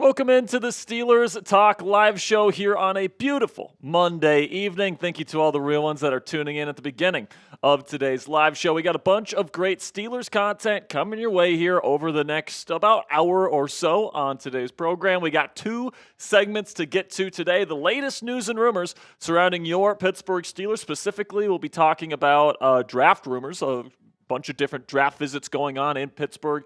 Welcome into the Steelers Talk live show here on a beautiful Monday evening. Thank you to all the real ones that are tuning in at the beginning of today's live show. We got a bunch of great Steelers content coming your way here over the next about hour or so on today's program. We got two segments to get to today. The latest news and rumors surrounding your Pittsburgh Steelers. Specifically, we'll be talking about draft rumors of bunch of different draft visits going on in Pittsburgh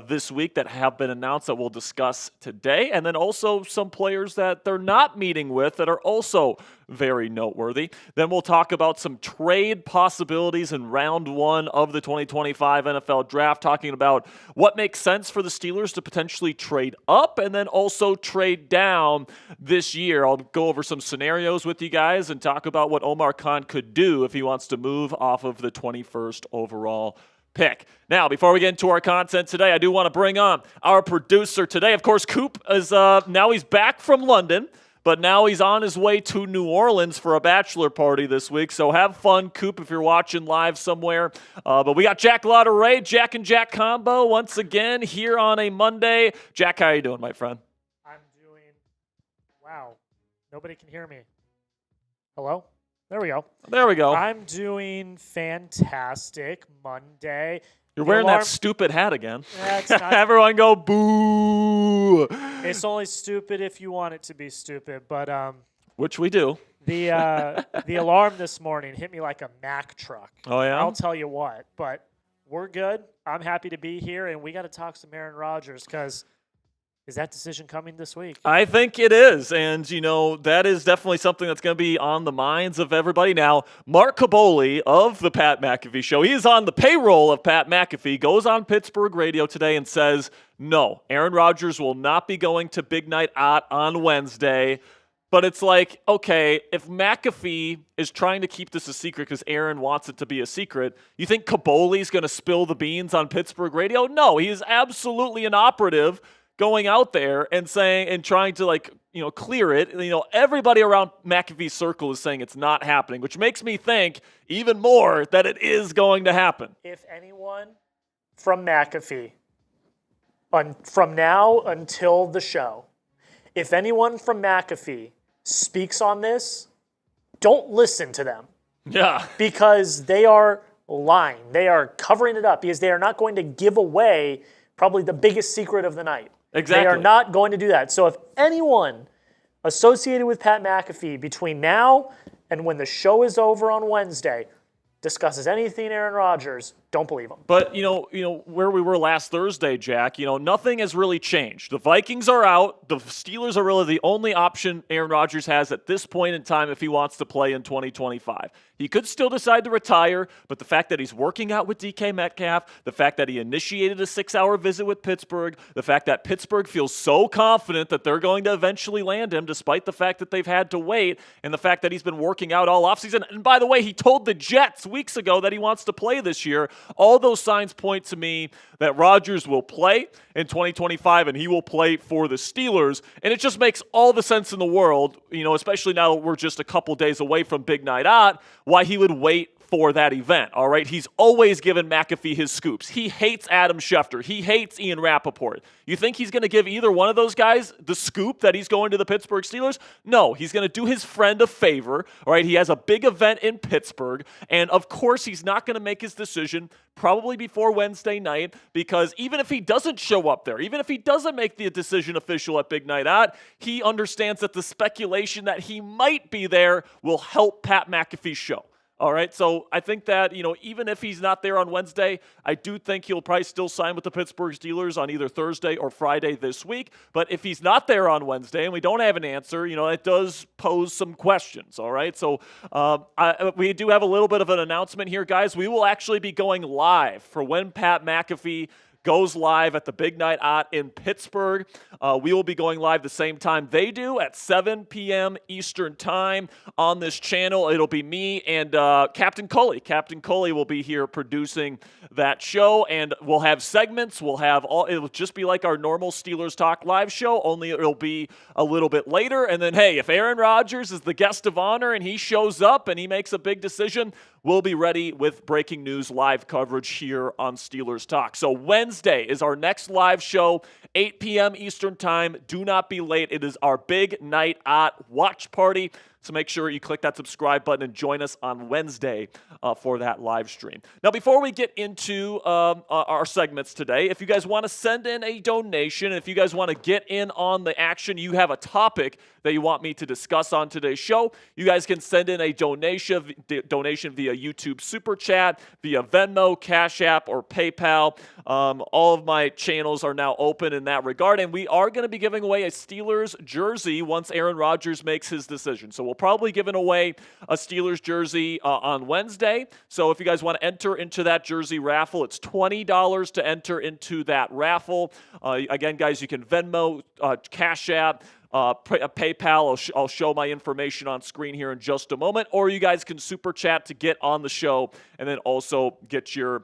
this week that have been announced that we'll discuss today. And then also some players that they're not meeting with that are also very noteworthy. Then we'll talk about some trade possibilities in round one of the 2025 NFL draft, talking about what makes sense for the Steelers to potentially trade up and then also trade down this year. I'll go over some scenarios with you guys and talk about what Omar Khan could do if he wants to move off of the 21st overall pick. Now, before we get into our content today, I do want to bring on our producer today. Of course, Coop is now he's back from London, but now he's on his way to New Orleans for a bachelor party this week. So have fun, Coop, if you're watching live somewhere. But we got Jack Lauderay, Jack and Jack combo once again here on a Monday. Jack, how are you doing, my friend? I'm doing, wow, nobody can hear me. Hello? There we go. There we go. I'm doing fantastic Monday. You're wearing that stupid hat again. That's not, Everyone go boo. it's only stupid if you want it to be stupid, but Which we do. the alarm this morning hit me like a Mack truck. Oh, yeah? I'll tell you what, but we're good. I'm happy to be here, and we got to talk some Aaron Rodgers because is that decision coming this week? I think it is, and, you know, that is definitely something that's going to be on the minds of everybody. Now, Mark Kaboly of the Pat McAfee Show, he is on the payroll of Pat McAfee, goes on Pittsburgh radio today and says, no, Aaron Rodgers will not be going to Big Night Out on Wednesday. But it's like, okay, if McAfee is trying to keep this a secret because Aaron wants it to be a secret, you think Kaboly's going to spill the beans on Pittsburgh radio? No, he is absolutely an operative going out there and saying and trying to, like, you know, clear it. You know, everybody around McAfee's circle is saying it's not happening, which makes me think even more that it is going to happen. If anyone from McAfee, from now until the show, if anyone from McAfee speaks on this, don't listen to them. Yeah. Because they are lying. They are covering it up because they are not going to give away probably the biggest secret of the night. Exactly. They are not going to do that. So if anyone associated with Pat McAfee between now and when the show is over on Wednesday discusses anything Aaron Rodgers, don't believe him. But, you know where we were last Thursday, Jack, nothing has really changed. The Vikings are out. The Steelers are really the only option Aaron Rodgers has at this point in time if he wants to play in 2025. He could still decide to retire, but the fact that he's working out with DK Metcalf, the fact that he initiated a 6-hour visit with Pittsburgh, the fact that Pittsburgh feels so confident that they're going to eventually land him despite the fact that they've had to wait, and the fact that he's been working out all offseason. And by the way, he told the Jets weeks ago that he wants to play this year. All those signs point to me that Rodgers will play in 2025 and he will play for the Steelers. And it just makes all the sense in the world, especially now we're just a couple days away from Big Night Out, why he would wait for that event, all right? He's always given McAfee his scoops. He hates Adam Schefter. He hates Ian Rappaport. You think he's going to give either one of those guys the scoop that he's going to the Pittsburgh Steelers? No, he's going to do his friend a favor, all right? He has a big event in Pittsburgh, and of course he's not going to make his decision probably before Wednesday night, because even if he doesn't show up there, even if he doesn't make the decision official at Big Night Out, he understands that the speculation that he might be there will help Pat McAfee's show. All right, so I think that, even if he's not there on Wednesday, I do think he'll probably still sign with the Pittsburgh Steelers on either Thursday or Friday this week. But if he's not there on Wednesday and we don't have an answer, it does pose some questions, all right? So we do have a little bit of an announcement here, guys. We will actually be going live for when Pat McAfee goes live at the Big Night Out in Pittsburgh. We will be going live the same time they do at 7 p.m. Eastern Time on this channel. It'll be me and Captain Cully. Captain Cully will be here producing that show, and we'll have segments. It'll just be like our normal Steelers Talk live show, only it'll be a little bit later. And then, hey, if Aaron Rodgers is the guest of honor and he shows up and he makes a big decision, we'll be ready with breaking news live coverage here on Steelers Talk. So Wednesday is our next live show, 8 p.m. Eastern Time. Do not be late. It is our big night at watch party. So make sure you click that subscribe button and join us on Wednesday for that live stream. Now, before we get into our segments today, if you guys want to send in a donation, if you guys want to get in on the action, you have a topic that you want me to discuss on today's show, you guys can send in a donation via YouTube Super Chat, via Venmo, Cashapp, or PayPal. All of my channels are now open in that regard, and we are going to be giving away a Steelers jersey once Aaron Rodgers makes his decision. So we'll probably giving away a Steelers jersey on Wednesday. So if you guys want to enter into that jersey raffle, it's $20 to enter into that raffle. Again, guys, you can Venmo, Cash App, PayPal. I'll show my information on screen here in just a moment. Or you guys can super chat to get on the show and then also get your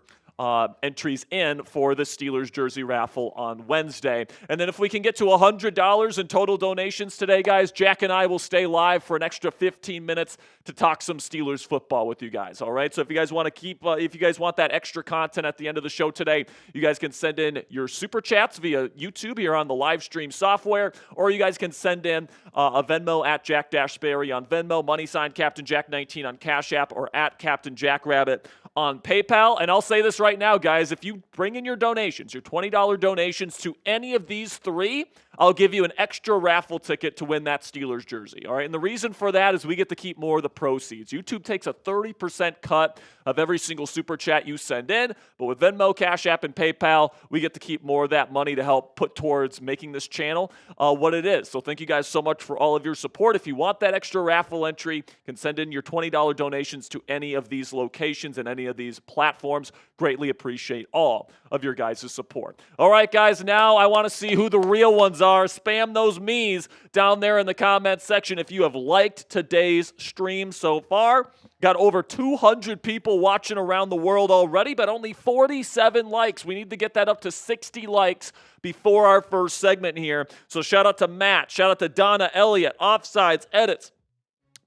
entries in for the Steelers jersey raffle on Wednesday. And then if we can get to $100 in total donations today, guys, Jack and I will stay live for an extra 15 minutes to talk some Steelers football with you guys. All right. So if you guys want to if you guys want that extra content at the end of the show today, you guys can send in your super chats via YouTube here on the live stream software, or you guys can send in a Venmo at Jack-Sperry on Venmo, # Captain Jack 19 on Cash App, or at Captain Jackrabbit on PayPal. And I'll say this right now, guys, if you bring in your donations, your $20 donations to any of these three, I'll give you an extra raffle ticket to win that Steelers jersey. All right. And the reason for that is we get to keep more of the proceeds. YouTube takes a 30% cut of every single super chat you send in. But with Venmo, Cash App, and PayPal, we get to keep more of that money to help put towards making this channel what it is. So thank you guys so much for all of your support. If you want that extra raffle entry, you can send in your $20 donations to any of these locations and any of these platforms. Greatly appreciate all of your guys' support. All right, guys, now I want to see who the real ones are. Spam those me's down there in the comment section if you have liked today's stream so far. Got over 200 people watching around the world already, but only 47 likes. We need to get that up to 60 likes before our first segment here. So shout out to Matt, shout out to Donna Elliott, Offsides, Edits,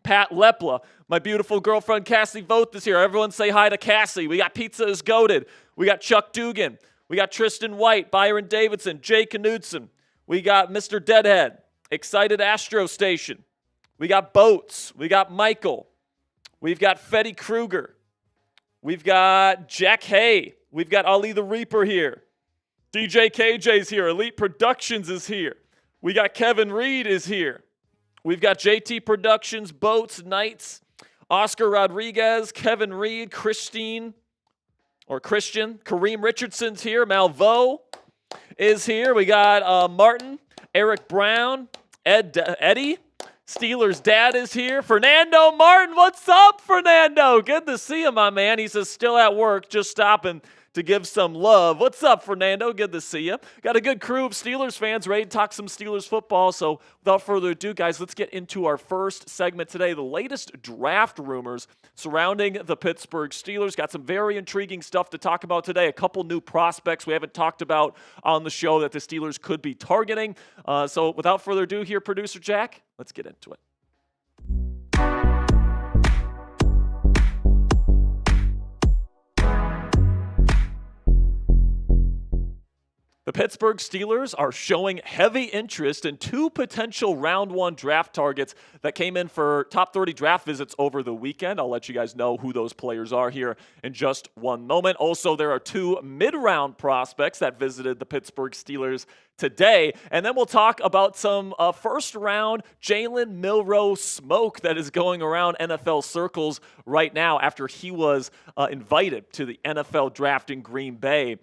Pat Lepla, my beautiful girlfriend Cassie Voth is here. Everyone say hi to Cassie. We got Pizza is Goated. We got Chuck Dugan. We got Tristan White, Byron Davidson, Jay Knudsen. We got Mr. Deadhead, Excited Astro Station. We got Boats. We got Michael. We've got Fetty Kruger. We've got Jack Hay. We've got Ali the Reaper here. DJ KJ's here. Elite Productions is here. We got Kevin Reed is here. We've got JT Productions, Boats, Knights, Oscar Rodriguez, Kevin Reed, Christian, Kareem Richardson's here. Malvo is here. We got Martin, Eric Brown, Eddie. Steelers dad is here. Fernando Martin, what's up, Fernando? Good to see you, my man. He says still at work, just stopping to give some love. What's up, Fernando? Good to see you. Got a good crew of Steelers fans ready to talk some Steelers football. So without further ado, guys, let's get into our first segment today. The latest draft rumors surrounding the Pittsburgh Steelers. Got some very intriguing stuff to talk about today. A couple new prospects we haven't talked about on the show that the Steelers could be targeting. So without further ado here, Producer Jack, let's get into it. The Pittsburgh Steelers are showing heavy interest in two potential round one draft targets that came in for top 30 draft visits over the weekend. I'll let you guys know who those players are here in just one moment. Also, there are two mid-round prospects that visited the Pittsburgh Steelers today. And then we'll talk about some first-round Jalen Milroe smoke that is going around NFL circles right now after he was invited to the NFL draft in Green Bay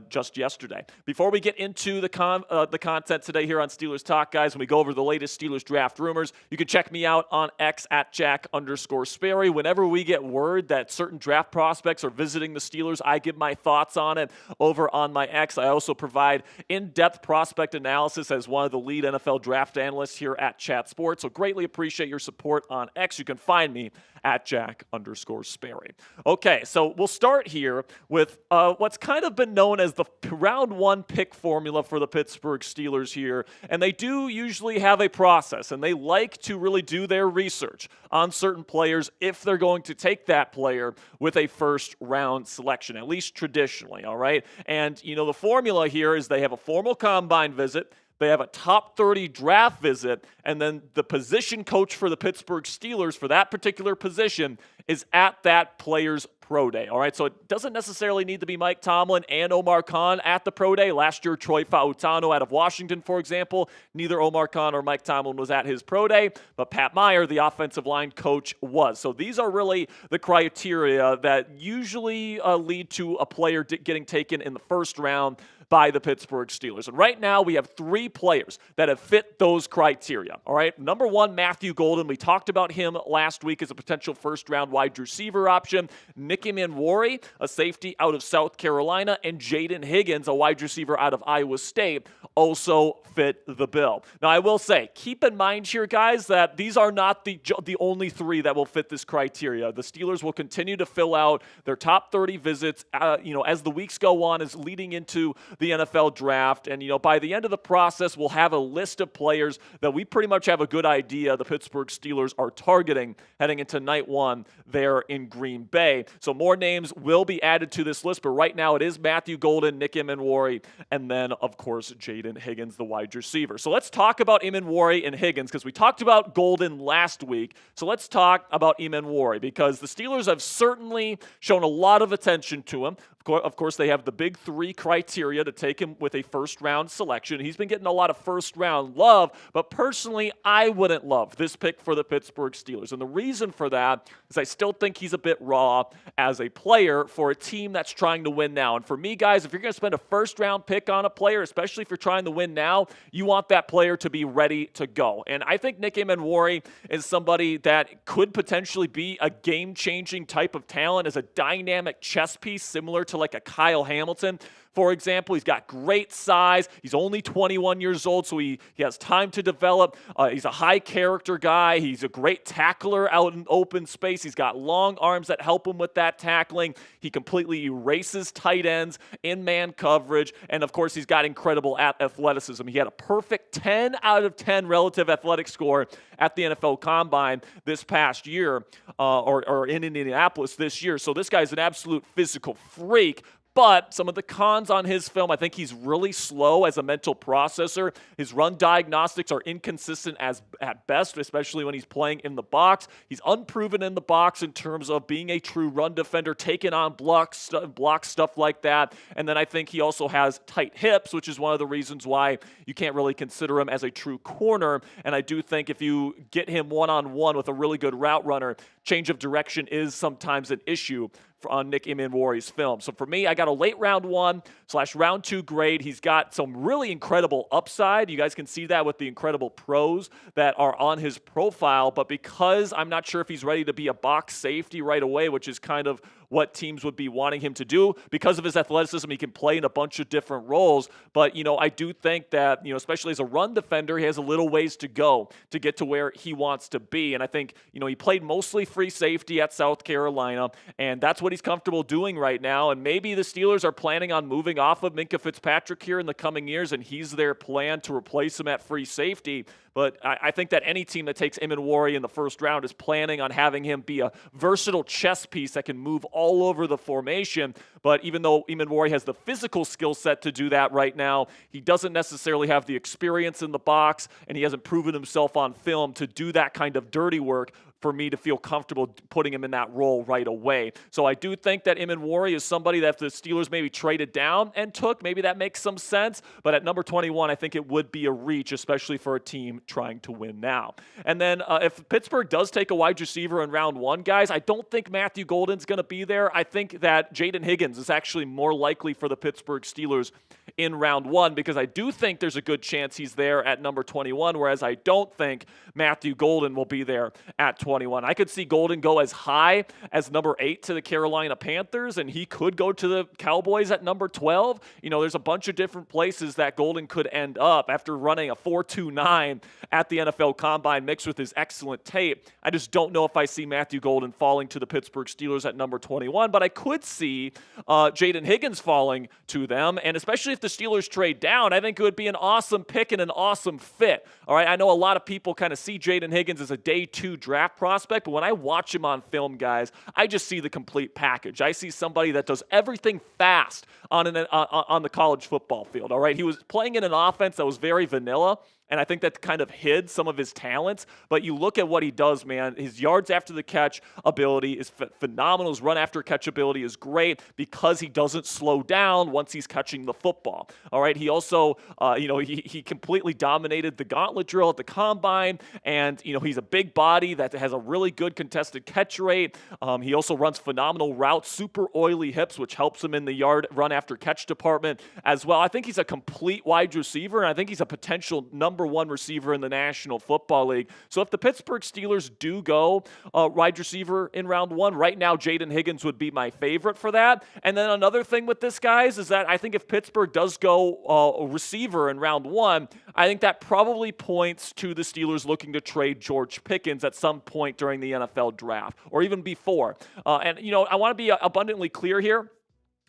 just yesterday. Before we get into the content today here on Steelers Talk, guys, when we go over the latest Steelers draft rumors, you can check me out on X at Jack_Sperry. Whenever we get word that certain draft prospects are visiting the Steelers, I give my thoughts on it over on my X. I also provide in-depth prospect analysis as one of the lead NFL draft analysts here at Chat Sports. So greatly appreciate your support on X. You can find me at Jack_Sperry. Okay, so we'll start here with what's kind of been known as the round one pick formula for the Pittsburgh Steelers here. And they do usually have a process, and they like to really do their research on certain players if they're going to take that player with a first round selection, at least traditionally, all right? And, the formula here is they have a formal combine visit, they have a top 30 draft visit, and then the position coach for the Pittsburgh Steelers for that particular position is at that player's pro day. All right, so it doesn't necessarily need to be Mike Tomlin and Omar Khan at the pro day. Last year, Troy Fautano out of Washington, for example, neither Omar Khan or Mike Tomlin was at his pro day, but Pat Meyer, the offensive line coach, was. So these are really the criteria that usually lead to a player getting taken in the first round by the Pittsburgh Steelers. And right now, we have 3 players that have fit those criteria. All right, number 1, Matthew Golden. We talked about him last week as a potential first-round wide receiver option. Nicky Manwari, a safety out of South Carolina, and Jaden Higgins, a wide receiver out of Iowa State, also fit the bill. Now, I will say, keep in mind here, guys, that these are not the only 3 that will fit this criteria. The Steelers will continue to fill out their top 30 visits, as the weeks go on, as leading into the NFL draft. And, by the end of the process, we'll have a list of players that we pretty much have a good idea the Pittsburgh Steelers are targeting heading into night 1 there in Green Bay. So more names will be added to this list, but right now it is Matthew Golden, Nicky Manwari, and then, of course, Jaden Higgins, the wide receiver. So let's talk about Manwari and Higgins, because we talked about Golden last week. So let's talk about Manwari, because the Steelers have certainly shown a lot of attention to him. Of course, they have the big 3 criteria to take him with a first-round selection. He's been getting a lot of first-round love, but personally, I wouldn't love this pick for the Pittsburgh Steelers. And the reason for that is I still think he's a bit raw as a player for a team that's trying to win now. And for me, guys, if you're going to spend a first-round pick on a player, especially if you're trying to win now, you want that player to be ready to go. And I think Nicky Manwari is somebody that could potentially be a game-changing type of talent as a dynamic chess piece, similar to like a Kyle Hamilton, for example. He's got great size. He's only 21 years old, so he has time to develop. He's a high character guy. He's a great tackler out in open space. He's got long arms that help him with that tackling. He completely erases tight ends in man coverage. And of course, he's got incredible athleticism. He had a perfect 10 out of 10 relative athletic score at the NFL Combine this past year, or in Indianapolis this year. So this guy's an absolute physical freak. But some of the cons on his film, I think he's really slow as a mental processor. His run diagnostics are inconsistent at best, especially when he's playing in the box. He's unproven in the box in terms of being a true run defender, taking on block stuff like that. And then I think he also has tight hips, which is one of the reasons why you can't really consider him as a true corner. And I do think if you get him one-on-one with a really good route runner, change of direction is sometimes an issue on Nicky Manwari's film. So for me, I got a late round 1/round 2 grade. He's got some really incredible upside. You guys can see that with the incredible pros that are on his profile. But because I'm not sure if he's ready to be a box safety right away, which is kind of what teams would be wanting him to do. Because of his athleticism, he can play in a bunch of different roles. But, I do think that, especially as a run defender, he has a little ways to go to get to where he wants to be. And I think, he played mostly free safety at South Carolina, and that's what he's comfortable doing right now. And maybe the Steelers are planning on moving off of Minkah Fitzpatrick here in the coming years, and he's their plan to replace him at free safety. But I think that any team that takes Manwari in the first round is planning on having him be a versatile chess piece that can move all over the formation. But even though Manwari has the physical skill set to do that right now, he doesn't necessarily have the experience in the box, and he hasn't proven himself on film to do that kind of dirty work for me to feel comfortable putting him in that role right away. So I do think that Manwari is somebody that if the Steelers maybe traded down and took, maybe that makes some sense. But at number 21, I think it would be a reach, especially for a team trying to win now. And then if Pittsburgh does take a wide receiver in round 1, guys, I don't think Matthew Golden's going to be there. I think that Jaden Higgins is actually more likely for the Pittsburgh Steelers in round 1, because I do think there's a good chance he's there at number 21, whereas I don't think Matthew Golden will be there at 21. 21. I could see Golden go as high as number 8 to the Carolina Panthers, and he could go to the Cowboys at number 12. There's a bunch of different places that Golden could end up after running a 4.29 at the NFL Combine mixed with his excellent tape. I just don't know if I see Matthew Golden falling to the Pittsburgh Steelers at number 21, but I could see Jaden Higgins falling to them, and especially if the Steelers trade down, I think it would be an awesome pick and an awesome fit. All right, I know a lot of people kind of see Jaden Higgins as a day 2 draft prospect, but when I watch him on film, guys, I just see the complete package. I see somebody that does everything fast on the college football field. All right, he was playing in an offense that was very vanilla, and I think that kind of hid some of his talents. But you look at what he does, man. His yards after the catch ability is phenomenal. His run after catch ability is great because he doesn't slow down once he's catching the football. All right. He also, he completely dominated the gauntlet drill at the combine, and he's a big body that has a really good contested catch rate. He also runs phenomenal routes, super oily hips, which helps him in the yard run after catch department as well. I think he's a complete wide receiver, and I think he's a potential number 1 receiver in the National Football League. So if the Pittsburgh Steelers do go wide receiver in round 1, right now Jaden Higgins would be my favorite for that. And then another thing with this, guys, is that I think if Pittsburgh does go receiver in round 1, I think that probably points to the Steelers looking to trade George Pickens at some point during the NFL draft or even before. I want to be abundantly clear here.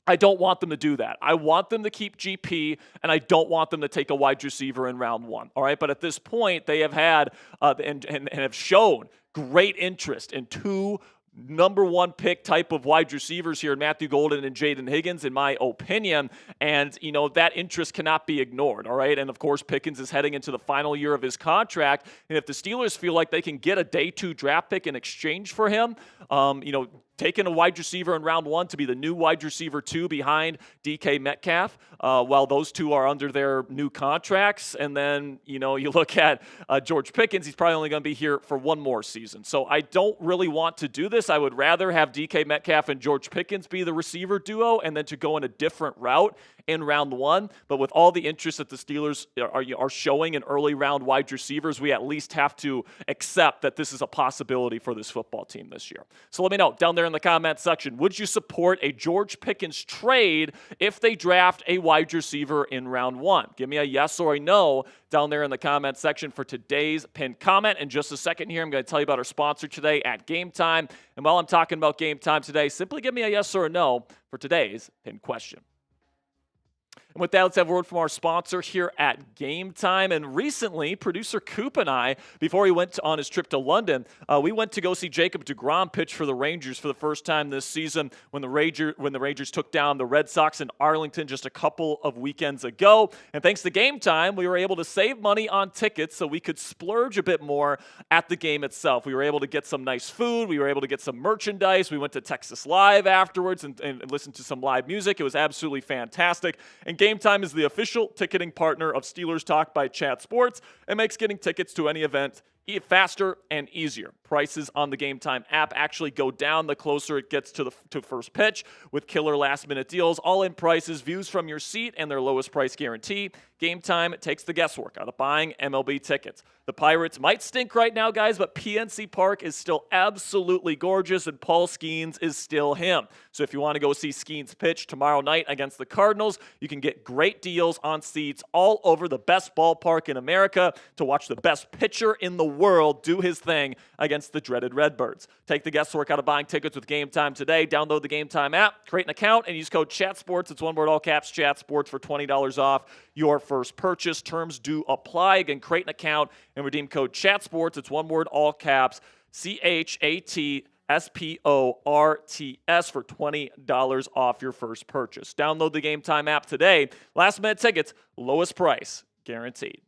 I don't want them to do that. I want them to keep GP, and I don't want them to take a wide receiver in round 1. All right, but at this point, they have had and have shown great interest in 2 number 1 pick type of wide receivers here in Matthew Golden and Jaden Higgins, in my opinion. And, that interest cannot be ignored. All right. And of course, Pickens is heading into the final year of his contract. And if the Steelers feel like they can get a day 2 draft pick in exchange for him, taking a wide receiver in round 1 to be the new wide receiver 2 behind DK Metcalf, while those 2 are under their new contracts. And then, you look at George Pickens, he's probably only going to be here for 1 more season. So I don't really want to do this. I would rather have DK Metcalf and George Pickens be the receiver duo and then to go in a different route in round 1. But with all the interest that the Steelers are showing in early round wide receivers, we at least have to accept that this is a possibility for this football team this year. So let me know down there in the comment section, would you support a George Pickens trade if they draft a wide receiver in round 1? Give me a yes or a no down there in the comment section for today's pinned comment. In just a second here, I'm going to tell you about our sponsor today at Game Time. And while I'm talking about Game Time today, simply give me a yes or a no for today's pinned question. And with that, let's have a word from our sponsor here at Game Time. And recently, producer Coop and I, before he went on his trip to London, we went to go see Jacob deGrom pitch for the Rangers for the first time this season when the Rangers took down the Red Sox in Arlington just a couple of weekends ago. And thanks to Game Time, we were able to save money on tickets so we could splurge a bit more at the game itself. We were able to get some nice food. We were able to get some merchandise. We went to Texas Live afterwards and listened to some live music. It was absolutely fantastic. And Game Time is the official ticketing partner of Steelers Talk by Chat Sports and makes getting tickets to any event faster and easier. Prices on the Game Time app actually go down the closer it gets to first pitch with killer last-minute deals, all-in prices, views from your seat, and their lowest price guarantee. Game Time takes the guesswork out of buying MLB tickets. The Pirates might stink right now, guys, but PNC Park is still absolutely gorgeous, and Paul Skeens is still him. So if you want to go see Skeens pitch tomorrow night against the Cardinals, you can get great deals on seats all over the best ballpark in America to watch the best pitcher in the world do his thing against the dreaded Redbirds. Take the guesswork out of buying tickets with Game Time today. Download the Game Time app, create an account, and use code CHATSPORTS. It's one word, all caps, CHATSPORTS for $20 off your first purchase. Terms do apply. Again, create an account and redeem code CHATSPORTS. It's one word, all caps, CHATSPORTS for $20 off your first purchase. Download the Game Time app today. Last minute tickets, lowest price guaranteed.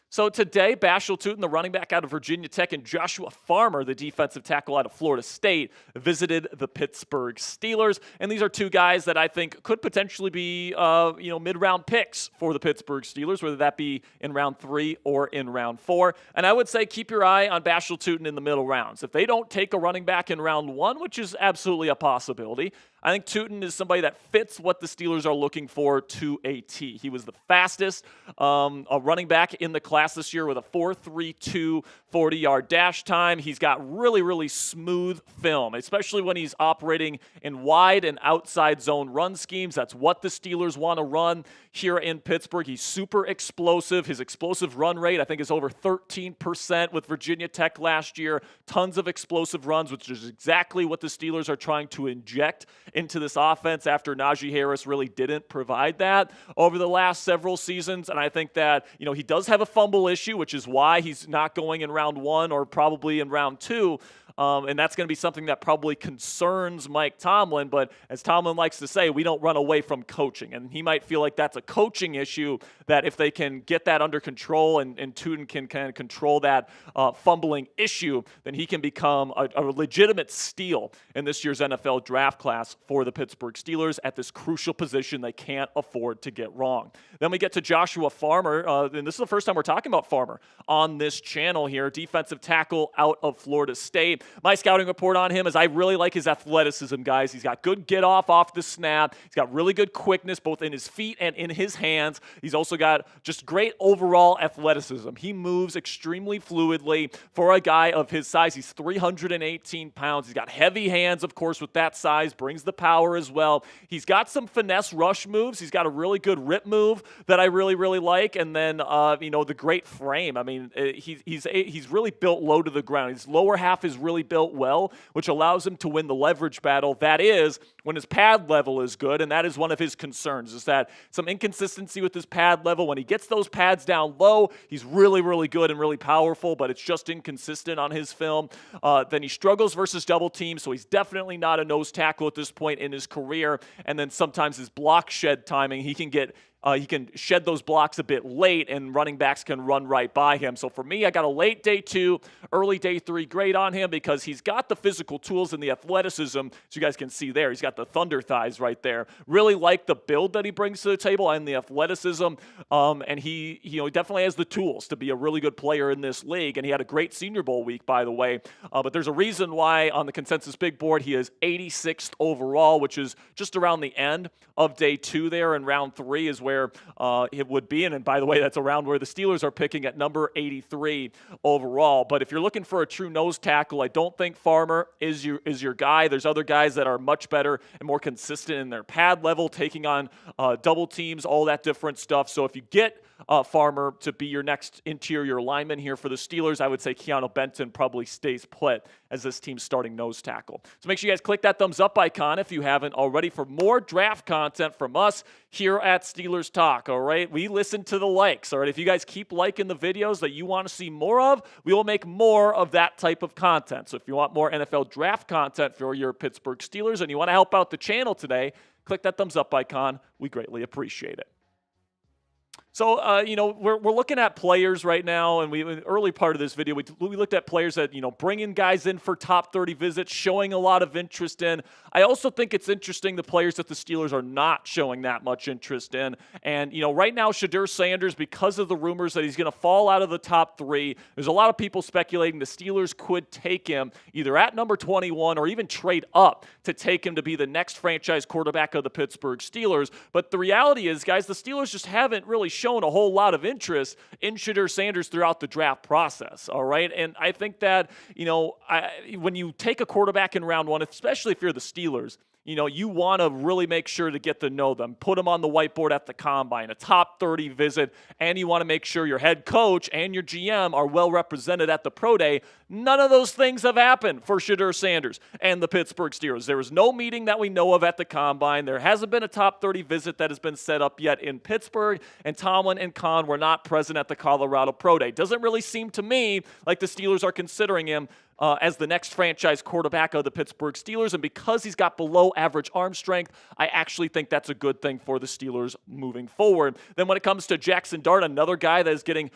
So today, Bashal Tutin, the running back out of Virginia Tech, and Joshua Farmer, the defensive tackle out of Florida State, visited the Pittsburgh Steelers. And these are 2 guys that I think could potentially be, mid-round picks for the Pittsburgh Steelers, whether that be in round 3 or in round 4. And I would say keep your eye on Bashal Tutin in the middle rounds. If they don't take a running back in round 1, which is absolutely a possibility, I think Tootin is somebody that fits what the Steelers are looking for to a T. He was the fastest a running back in the class this year with a 4.32 40-yard dash time. He's got really, really smooth film, especially when he's operating in wide and outside zone run schemes. That's what the Steelers want to run here in Pittsburgh. He's super explosive. His explosive run rate, I think, is over 13% with Virginia Tech last year. Tons of explosive runs, which is exactly what the Steelers are trying to inject into this offense after Najee Harris really didn't provide that over the last several seasons. And I think that, he does have a fumble issue, which is why he's not going in round 1 or probably in round 2. And that's going to be something that probably concerns Mike Tomlin. But as Tomlin likes to say, we don't run away from coaching. And he might feel like that's a coaching issue, that if they can get that under control and Tootin can kind of control that fumbling issue, then he can become a legitimate steal in this year's NFL draft class for the Pittsburgh Steelers at this crucial position they can't afford to get wrong. Then we get to Joshua Farmer. And this is the first time we're talking about Farmer on this channel here. Defensive tackle out of Florida State. My scouting report on him is I really like his athleticism, guys. He's got good get off the snap. He's got really good quickness both in his feet and in his hands. He's also got just great overall athleticism. He moves extremely fluidly for a guy of his size. He's 318 pounds. He's got heavy hands, of course, with that size. Brings the power as well. He's got some finesse rush moves. He's got a really good rip move that I really, really like. And then, the great frame. I mean, he's really built low to the ground. His lower half is really built well, which allows him to win the leverage battle. That is when his pad level is good, and that is one of his concerns, is that some inconsistency with his pad level. When he gets those pads down low, he's really, really good and really powerful, but it's just inconsistent on his film. Then he struggles versus double teams, so he's definitely not a nose tackle at this point in his career. And then sometimes his block shed timing, he can shed those blocks a bit late, and running backs can run right by him. So for me, I got a late day 2, early day 3 grade on him because he's got the physical tools and the athleticism. So you guys can see there, he's got the thunder thighs right there. Really like the build that he brings to the table and the athleticism. And he definitely has the tools to be a really good player in this league. And he had a great Senior Bowl week, by the way. But there's a reason why on the consensus big board he is 86th overall, which is just around the end of day 2 there, and round 3 is where it would be. And by the way, that's around where the Steelers are picking at number 83 overall. But if you're looking for a true nose tackle, I don't think Farmer is your guy. There's other guys that are much better and more consistent in their pad level, taking on double teams, all that different stuff. So if you get Farmer to be your next interior lineman here for the Steelers, I would say Keanu Benton probably stays put as this team's starting nose tackle. So make sure you guys click that thumbs up icon if you haven't already for more draft content from us here at Steelers Talk, all right? We listen to the likes, all right? If you guys keep liking the videos that you want to see more of, we will make more of that type of content. So if you want more NFL draft content for your Pittsburgh Steelers and you want to help out the channel today, click that thumbs up icon. We greatly appreciate it. So, we're looking at players right now, and in the early part of this video, we looked at players that, bringing guys in for top 30 visits, showing a lot of interest in. I also think it's interesting the players that the Steelers are not showing that much interest in. And, right now, Shedeur Sanders, because of the rumors that he's going to fall out of the top 3, there's a lot of people speculating the Steelers could take him either at number 21 or even trade up to take him to be the next franchise quarterback of the Pittsburgh Steelers. But the reality is, guys, the Steelers just haven't really shown a whole lot of interest in Shedeur Sanders throughout the draft process, all right? And I think that, when you take a quarterback in round 1, especially if you're the Steelers, you want to really make sure to get to know them, put them on the whiteboard at the combine, a top 30 visit, and you want to make sure your head coach and your GM are well represented at the pro day. None of those things have happened for Shedeur Sanders and the Pittsburgh Steelers. There was no meeting that we know of at the combine. There hasn't been a top 30 visit that has been set up yet in Pittsburgh, and Tomlin and Khan were not present at the Colorado Pro Day. Doesn't really seem to me like the Steelers are considering him as the next franchise quarterback of the Pittsburgh Steelers. And because he's got below average arm strength, I actually think that's a good thing for the Steelers moving forward. Then when it comes to Jackson Dart, another guy that is getting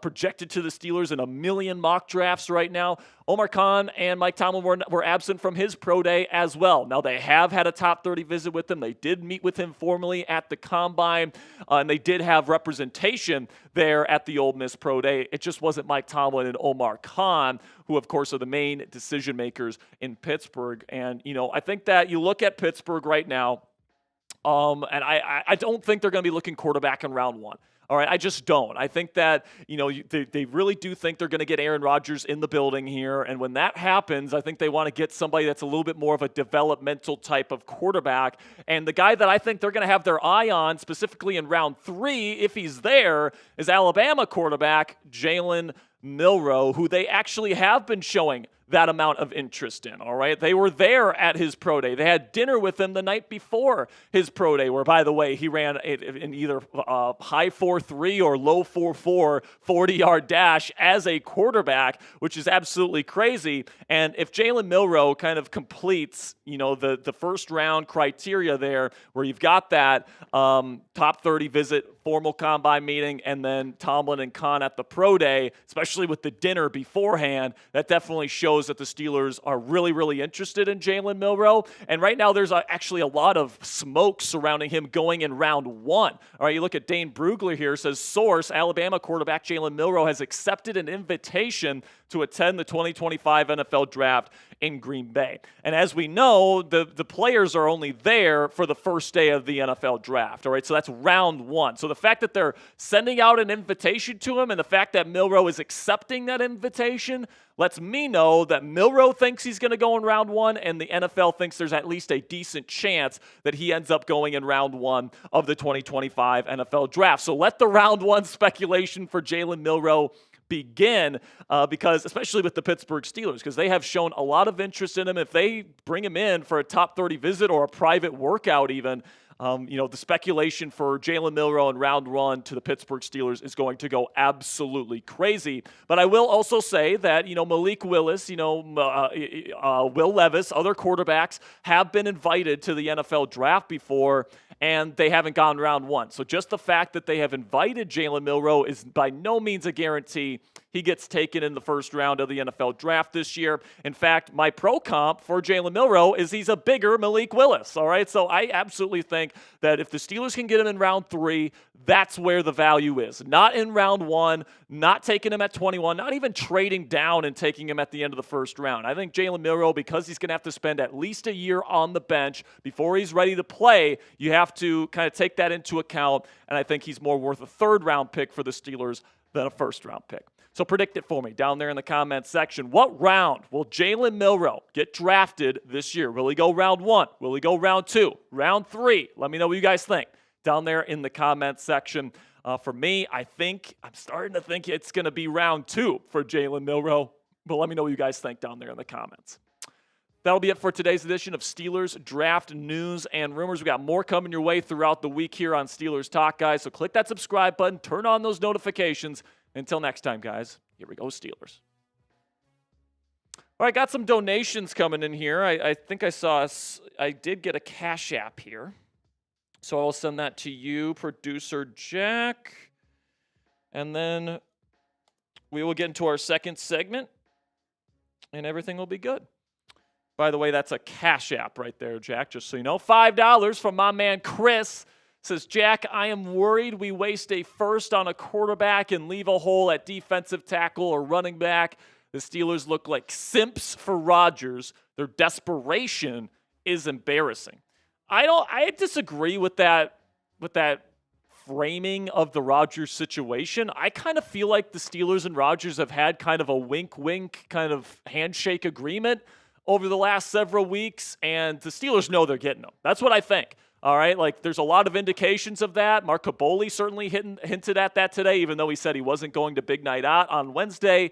projected to the Steelers in a million mock drafts right now, Omar Khan and Mike Tomlin were absent from his pro day as well. Now, they have had a top 30 visit with him. They did meet with him formally at the combine, and they did have representation there at the Ole Miss pro day. It just wasn't Mike Tomlin and Omar Khan who, of course, are the main decision makers in Pittsburgh. And, I think that you look at Pittsburgh right now, and I don't think they're going to be looking quarterback in round one. All right, I just don't. I think that, they really do think they're going to get Aaron Rodgers in the building here. And when that happens, I think they want to get somebody that's a little bit more of a developmental type of quarterback. And the guy that I think they're going to have their eye on, specifically in round 3, if he's there, is Alabama quarterback Jalen Milroe, who they actually have been showing that amount of interest in, all right? They were there at his pro day. They had dinner with him the night before his pro day, where, by the way, he ran in either high 4.3 or low 4.4 40-yard dash as a quarterback, which is absolutely crazy. And if Jalen Milroe kind of completes, the first round criteria there, where you've got that top 30 visit, formal combine meeting, and then Tomlin and Khan at the pro day, especially with the dinner beforehand, that definitely shows that the Steelers are really, really interested in Jalen Milroe. And right now there's actually a lot of smoke surrounding him going in round 1. All right, you look at Dane Brugler here, says, source, Alabama quarterback Jalen Milroe has accepted an invitation to attend the 2025 NFL Draft in Green Bay. And as we know, the players are only there for the first day of the NFL Draft, all right? So that's round 1. So the fact that they're sending out an invitation to him and the fact that Milroe is accepting that invitation lets me know that Milroe thinks he's going to go in round 1, and the NFL thinks there's at least a decent chance that he ends up going in round 1 of the 2025 NFL Draft. So let the round 1 speculation for Jalen Milroe begin, because especially with the Pittsburgh Steelers, because they have shown a lot of interest in him. If they bring him in for a top 30 visit or a private workout even, the speculation for Jalen Milroe in round 1 to the Pittsburgh Steelers is going to go absolutely crazy. But I will also say that, Malik Willis, Will Levis, other quarterbacks have been invited to the NFL Draft before, and they haven't gone round 1. So just the fact that they have invited Jalen Milroe is by no means a guarantee he gets taken in the first round of the NFL Draft this year. In fact, my pro comp for Jalen Milroe is he's a bigger Malik Willis, all right? So I absolutely think that if the Steelers can get him in round 3, that's where the value is. Not in round 1, not taking him at 21, not even trading down and taking him at the end of the first round. I think Jalen Milroe, because he's going to have to spend at least a year on the bench before he's ready to play, you have to kind of take that into account, and I think he's more worth a third-round pick for the Steelers than a first-round pick. So predict it for me down there in the comments section. What round will Jalen Milroe get drafted this year? Will he go round 1? Will he go round 2? Round 3? Let me know what you guys think down there in the comments section. For me, I'm starting to think it's going to be round 2 for Jalen Milroe. But let me know what you guys think down there in the comments. That'll be it for today's edition of Steelers Draft News and Rumors. We got more coming your way throughout the week here on Steelers Talk, guys. So click that subscribe button, turn on those notifications. Until next time, guys, here we go, Steelers. All right, got some donations coming in here. I think I did get a Cashapp here. So I'll send that to you, Producer Jack. And then we will get into our second segment, and everything will be good. By the way, that's a Cashapp right there, Jack, just so you know. $5 from my man Chris. Says, Jack, I am worried we waste a first on a quarterback and leave a hole at defensive tackle or running back. The Steelers look like simps for Rodgers. Their desperation is embarrassing. I disagree with that framing of the Rodgers situation. I kind of feel like the Steelers and Rodgers have had kind of a wink-wink kind of handshake agreement over the last several weeks, and the Steelers know they're getting them. That's what I think. All right, there's a lot of indications of that. Mark Caboli certainly hinted at that today, even though he said he wasn't going to Big Night Out on Wednesday.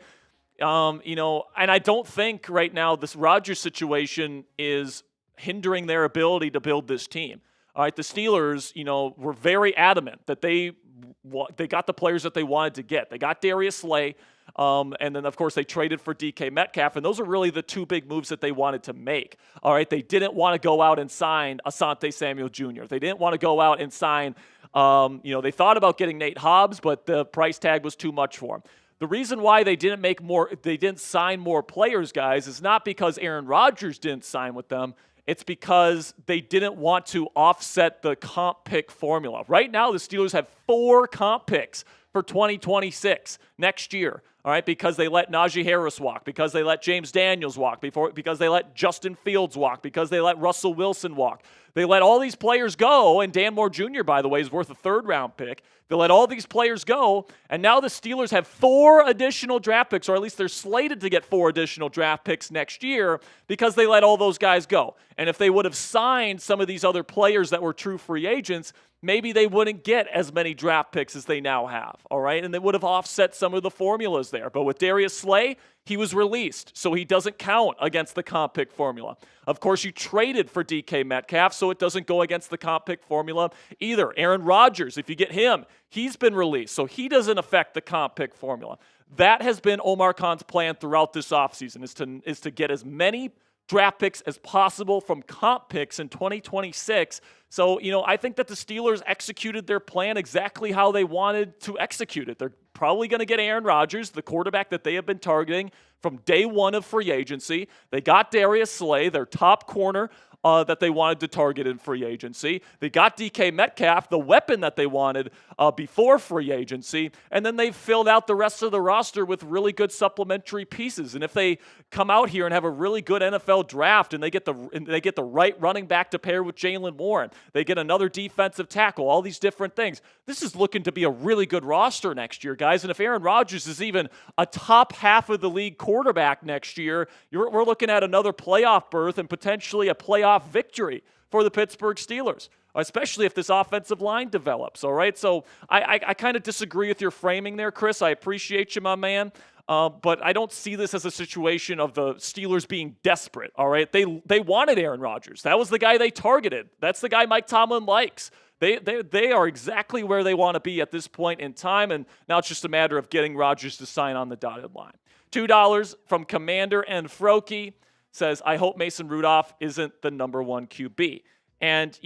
And I don't think right now this Rodgers situation is hindering their ability to build this team. All right, the Steelers, were very adamant that they got the players that they wanted to get. They got Darius Slay. And then, of course, they traded for DK Metcalf, and those are really the two big moves that they wanted to make. All right, they didn't want to go out and sign Asante Samuel Jr. They didn't want to go out and sign, they thought about getting Nate Hobbs, but the price tag was too much for him. The reason why they didn't sign more players, guys, is not because Aaron Rodgers didn't sign with them. It's because they didn't want to offset the comp pick formula. Right now, the Steelers have 4 comp picks for 2026 next year. All right, because they let Najee Harris walk, because they let James Daniels walk, because they let Justin Fields walk, because they let Russell Wilson walk. They let all these players go, and Dan Moore Jr., by the way, is worth a third-round pick. They let all these players go, and now the Steelers have 4 additional draft picks, or at least they're slated to get 4 additional draft picks next year because they let all those guys go. And if they would have signed some of these other players that were true free agents, maybe they wouldn't get as many draft picks as they now have, all right? And they would have offset some of the formulas there. But with Darius Slay, he was released, so he doesn't count against the comp pick formula. Of course, you traded for DK Metcalf, so it doesn't go against the comp pick formula either. Aaron Rodgers, if you get him, he's been released, so he doesn't affect the comp pick formula. That has been Omar Khan's plan throughout this offseason, is to get as many draft picks as possible from comp picks in 2026. So, I think that the Steelers executed their plan exactly how they wanted to execute it. They're probably going to get Aaron Rodgers, the quarterback that they have been targeting from day one of free agency. They got Darius Slay, their top corner, that they wanted to target in free agency. They got DK Metcalf, the weapon that they wanted before free agency. And then they've filled out the rest of the roster with really good supplementary pieces. And if they come out here and have a really good NFL draft and they get the right running back to pair with Jalen Warren, they get another defensive tackle, all these different things. This is looking to be a really good roster next year, guys. And if Aaron Rodgers is even a top half of the league quarterback next year, we're looking at another playoff berth and potentially a playoff victory for the Pittsburgh Steelers, especially if this offensive line develops, all right? So I kind of disagree with your framing there, Chris. I appreciate you, my man, but I don't see this as a situation of the Steelers being desperate, all right? They wanted Aaron Rodgers. That was the guy they targeted. That's the guy Mike Tomlin likes. They are exactly where they want to be at this point in time, and now it's just a matter of getting Rodgers to sign on the dotted line. $2 from Commander and Frokie says, I hope Mason Rudolph isn't the number 1 QB. And,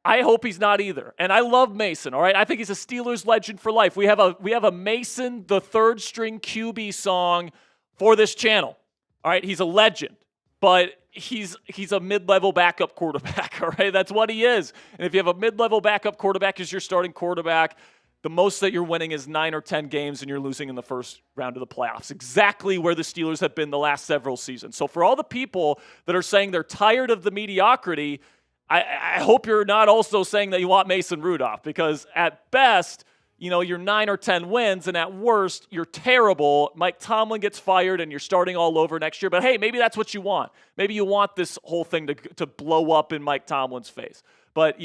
I hope he's not either. And I love Mason, all right? I think he's a Steelers legend for life. We have a Mason, the third string QB song for this channel. All right, he's a legend. But he's a mid-level backup quarterback, all right? That's what he is. And if you have a mid-level backup quarterback as your starting quarterback, the most that you're winning is 9 or 10 games and you're losing in the first round of the playoffs. Exactly where the Steelers have been the last several seasons. So for all the people that are saying they're tired of the mediocrity, I hope you're not also saying that you want Mason Rudolph, because at best, you're 9 or 10 wins, and at worst, you're terrible. Mike Tomlin gets fired, and you're starting all over next year. But hey, maybe that's what you want. Maybe you want this whole thing to blow up in Mike Tomlin's face. But,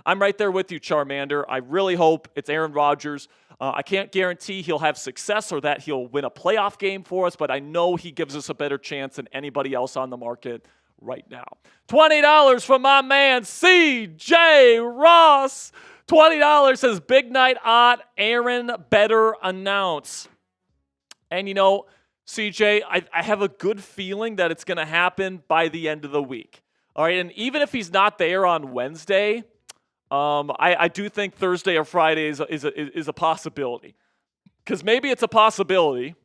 I'm right there with you, Charmander. I really hope it's Aaron Rodgers. I can't guarantee he'll have success or that he'll win a playoff game for us, but I know he gives us a better chance than anybody else on the market right now. $20 from my man, CJ Ross. $20 says, big night at Aaron better announce. And, CJ, I have a good feeling that it's going to happen by the end of the week. All right, and even if he's not there on Wednesday, I do think Thursday or Friday is a possibility. Because maybe it's a possibility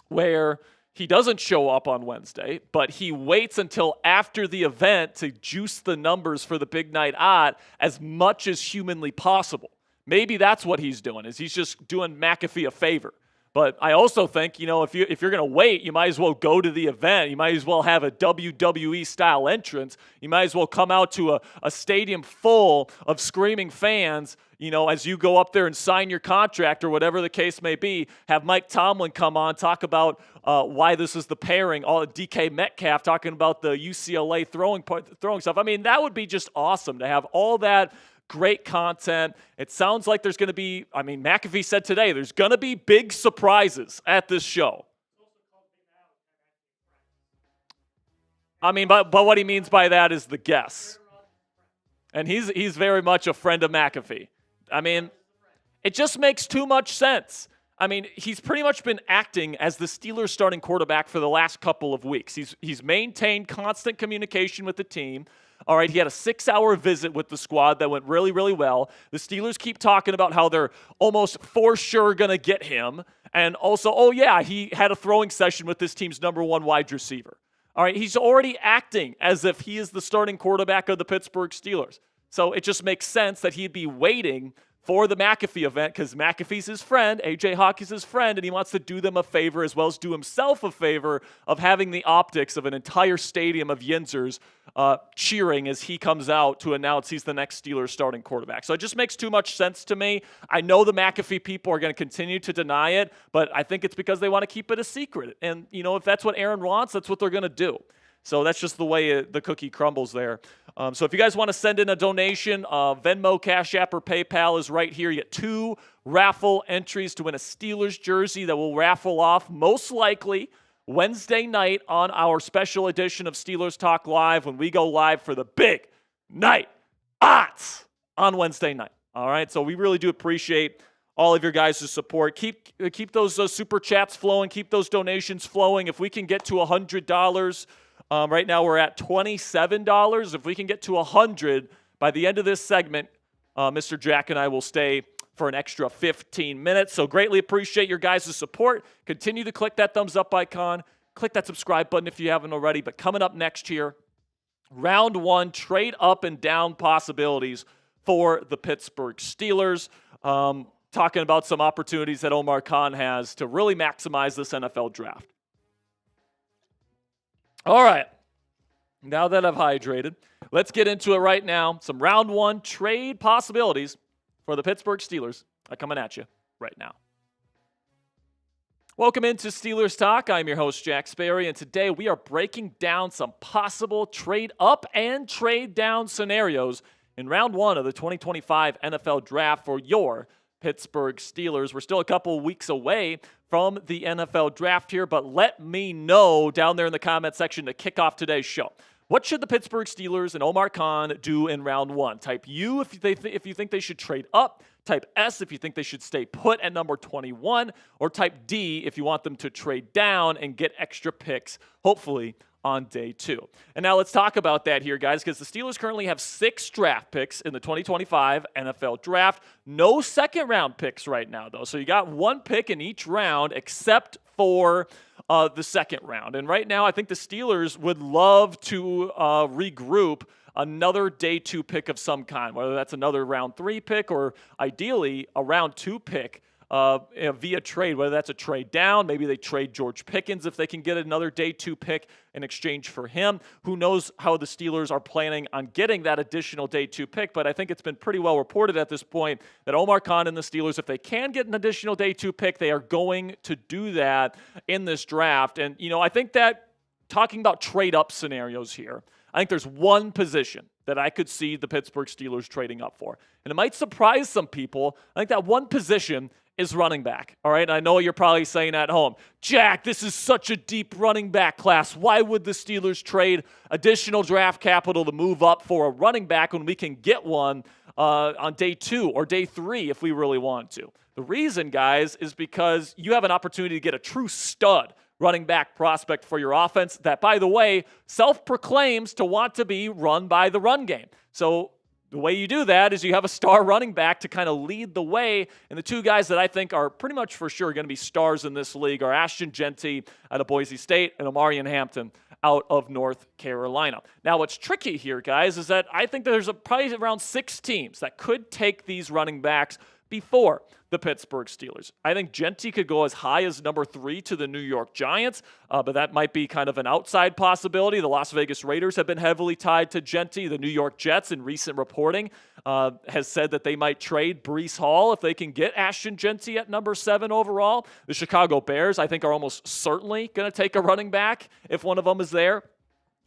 where he doesn't show up on Wednesday, but he waits until after the event to juice the numbers for the big night odd as much as humanly possible. Maybe that's what he's doing, is he's just doing McAfee a favor. But I also think, if you're going to wait, you might as well go to the event. You might as well have a WWE-style entrance. You might as well come out to a stadium full of screaming fans, as you go up there and sign your contract or whatever the case may be. Have Mike Tomlin come on, talk about why this is the pairing. All DK Metcalf talking about the UCLA throwing stuff. I mean, that would be just awesome to have all that great content. It sounds like there's going to be, McAfee said today, there's going to be big surprises at this show. But what he means by that is the guess. And he's very much a friend of McAfee. It just makes too much sense. He's pretty much been acting as the Steelers starting quarterback for the last couple of weeks. He's maintained constant communication with the team. All right, he had a 6-hour visit with the squad that went really, really well. The Steelers keep talking about how they're almost for sure going to get him. And also, he had a throwing session with this team's number 1 wide receiver. All right, he's already acting as if he is the starting quarterback of the Pittsburgh Steelers. So it just makes sense that he'd be waiting for the McAfee event because McAfee's his friend, AJ Hawk is his friend, and he wants to do them a favor as well as do himself a favor of having the optics of an entire stadium of Yinzers cheering as he comes out to announce he's the next Steelers starting quarterback. So it just makes too much sense to me. I know the McAfee people are going to continue to deny it, but I think it's because they want to keep it a secret. And, if that's what Aaron wants, that's what they're going to do. So that's just the way the cookie crumbles there. So if you guys want to send in a donation, Venmo, Cashapp, or PayPal is right here. You get 2 raffle entries to win a Steelers jersey that will raffle off most likely Wednesday night on our special edition of Steelers Talk Live when we go live for the big night odds on Wednesday night. All right, so we really do appreciate all of your guys' support. Keep those super chats flowing. Keep those donations flowing. If we can get to $100, right now we're at $27. If we can get to $100 by the end of this segment, Mr. Jack and I will stay for an extra 15 minutes. So greatly appreciate your guys' support. Continue to click that thumbs up icon. Click that subscribe button if you haven't already. But coming up next here, round 1, trade up and down possibilities for the Pittsburgh Steelers. Talking about some opportunities that Omar Khan has to really maximize this NFL draft. All right, now that I've hydrated, let's get into it right now. Some round 1 trade possibilities for the Pittsburgh Steelers are coming at you right now. Welcome into Steelers Talk. I'm your host, Jack Sperry, and today we are breaking down some possible trade up and trade down scenarios in round 1 of the 2025 NFL Draft for your Pittsburgh Steelers. We're still a couple weeks away from the NFL Draft here, but let me know down there in the comment section to kick off today's show. What should the Pittsburgh Steelers and Omar Khan do in round 1? Type U if you think they should trade up. Type S if you think they should stay put at number 21. Or type D if you want them to trade down and get extra picks, hopefully on day 2. And now let's talk about that here, guys, because the Steelers currently have 6 draft picks in the 2025 NFL Draft. No second-round picks right now, though. So you got 1 pick in each round except for the second round. And right now, I think the Steelers would love to regroup another day 2 pick of some kind, whether that's another round 3 pick or ideally a round 2 pick via trade, whether that's a trade down. Maybe they trade George Pickens if they can get another day 2 pick in exchange for him. Who knows how the Steelers are planning on getting that additional day 2 pick, but I think it's been pretty well reported at this point that Omar Khan and the Steelers, if they can get an additional day 2 pick, they are going to do that in this draft. And, I think that talking about trade up scenarios here, I think there's one position that I could see the Pittsburgh Steelers trading up for. And it might surprise some people. I think that one position is running back, all right? And I know you're probably saying at home, Jack, this is such a deep running back class. Why would the Steelers trade additional draft capital to move up for a running back when we can get one on day 2 or day 3 if we really want to? The reason, guys, is because you have an opportunity to get a true stud running back prospect for your offense that, by the way, self-proclaims to want to be run by the run game. So the way you do that is you have a star running back to kind of lead the way. And the 2 guys that I think are pretty much for sure going to be stars in this league are Ashton Jeanty out of Boise State and Omarion Hampton out of North Carolina. Now, what's tricky here, guys, is that I think there's probably around 6 teams that could take these running backs before the Pittsburgh Steelers. I think Jeanty could go as high as number 3 to the New York Giants, but that might be kind of an outside possibility. The Las Vegas Raiders have been heavily tied to Jeanty. The New York Jets, in recent reporting, has said that they might trade Breece Hall if they can get Ashton Jeanty at number 7 overall. The Chicago Bears, I think, are almost certainly going to take a running back if one of them is there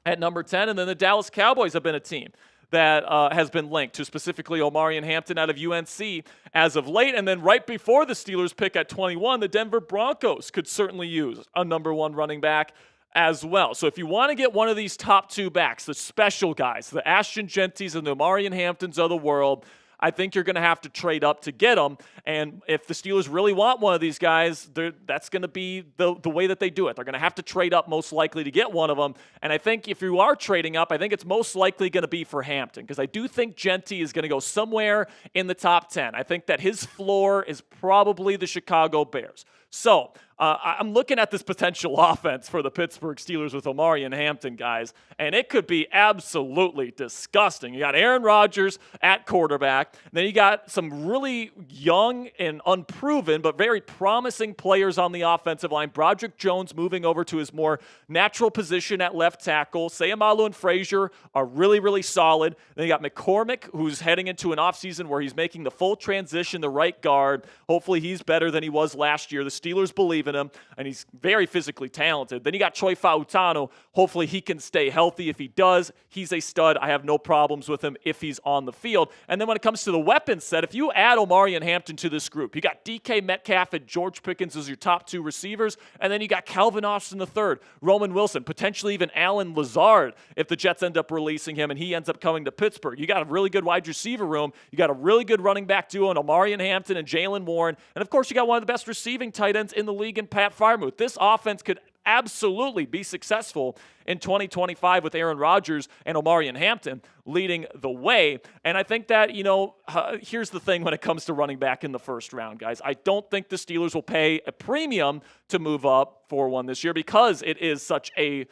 at number 10. And then the Dallas Cowboys have been a team that has been linked to specifically Omarion Hampton out of UNC as of late. And then right before the Steelers pick at 21, the Denver Broncos could certainly use a number 1 running back as well. So if you want to get one of these top 2 backs, the special guys, the Ashton Jeantys and the Omarion Hamptons of the world, I think you're going to have to trade up to get them. And if the Steelers really want one of these guys, that's going to be the way that they do it. They're going to have to trade up most likely to get one of them. And I think if you are trading up, I think it's most likely going to be for Hampton, because I do think Jeanty is going to go somewhere in the top 10. I think that his floor is probably the Chicago Bears. So I'm looking at this potential offense for the Pittsburgh Steelers with Omar and Hampton, guys, and it could be absolutely disgusting. You got Aaron Rodgers at quarterback. Then you got some really young and unproven but very promising players on the offensive line. Broderick Jones moving over to his more natural position at left tackle. Sayamalu and Frazier are really, really solid. Then you got McCormick, who's heading into an offseason where he's making the full transition to right guard. Hopefully he's better than he was last year. The Steelers believe in him, and he's very physically talented. Then you got Troy Fautano. Hopefully he can stay healthy. If he does, he's a stud. I have no problems with him if he's on the field. And then when it comes to the weapons set, if you add Omari and Hampton to this group, you got DK Metcalf and George Pickens as your top two receivers, and then you got Calvin Austin III, Roman Wilson, potentially even Alan Lazard if the Jets end up releasing him and he ends up coming to Pittsburgh. You got a really good wide receiver room. You got a really good running back duo in Omari and Hampton and Jalen Warren. And of course, you got one of the best receiving tight ends in the league in Pat Freiermuth. This offense could absolutely be successful in 2025 with Aaron Rodgers and Omari and Hampton leading the way. And I think that, here's the thing when it comes to running back in the first round, guys. I don't think the Steelers will pay a premium to move up for one this year because it is such a